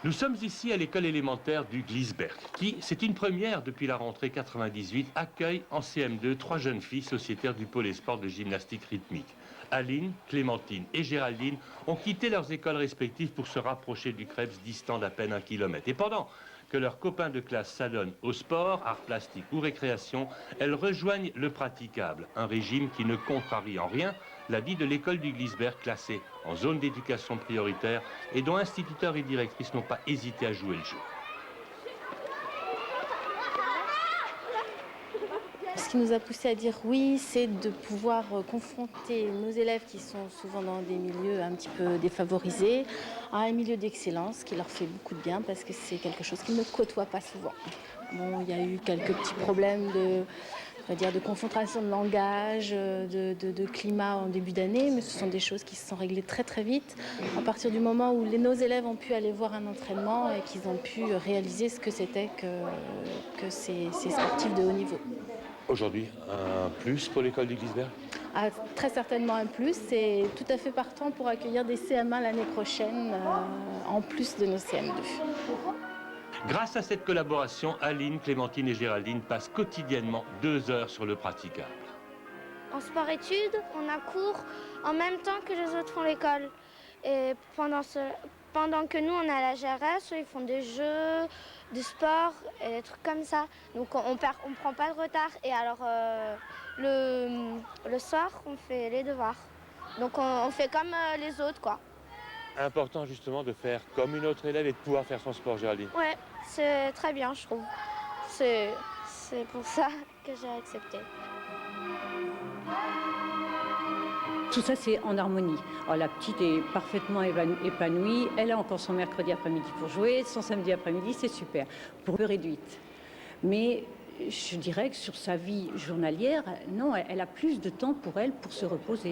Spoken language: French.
Nous sommes ici à l'école élémentaire du Glisberg, qui, c'est une première depuis la rentrée 98, accueille en CM2 3 jeunes filles sociétaires du pôle sport de gymnastique rythmique. Aline, Clémentine et Géraldine ont quitté leurs écoles respectives pour se rapprocher du Krebs distant d'à peine 1 kilomètre. Et pendant que leurs copains de classe s'adonnent au sport, arts plastiques ou récréation, elles rejoignent le praticable, un régime qui ne contrarie en rien la vie de l'école du Glisberg classée en zone d'éducation prioritaire et dont instituteurs et directrices n'ont pas hésité à jouer le jeu. Ce qui nous a poussé à dire oui, c'est de pouvoir confronter nos élèves qui sont souvent dans des milieux un petit peu défavorisés à un milieu d'excellence qui leur fait beaucoup de bien parce que c'est quelque chose qu'ils ne côtoient pas souvent. Bon, il y a eu quelques petits problèmes de concentration de langage, de climat en début d'année, mais ce sont des choses qui se sont réglées très très vite à partir du moment où nos élèves ont pu aller voir un entraînement et qu'ils ont pu réaliser ce que c'était que ces sportifs de haut niveau. Aujourd'hui, un plus pour l'école du Glisberg ? Ah, très certainement un plus. C'est tout à fait partant pour accueillir des CM1 l'année prochaine, en plus de nos CM2. Grâce à cette collaboration, Aline, Clémentine et Géraldine passent quotidiennement 2 heures sur le praticable. En sport-études, on a cours en même temps que les autres font l'école. Et pendant que nous, on est à la GRS, ils font des jeux, du sport et des trucs comme ça. Donc on prend pas de retard. Et alors, le soir, on fait les devoirs. Donc on fait comme les autres, quoi. Important justement de faire comme une autre élève et de pouvoir faire son sport, Géraldine. Ouais, c'est très bien, je trouve. C'est pour ça que j'ai accepté. Tout ça, c'est en harmonie. Alors, la petite est parfaitement épanouie. Elle a encore son mercredi après-midi pour jouer. Son samedi après-midi, c'est super. Pour peu réduite. Mais je dirais que sur sa vie journalière, non, elle a plus de temps pour elle pour se reposer.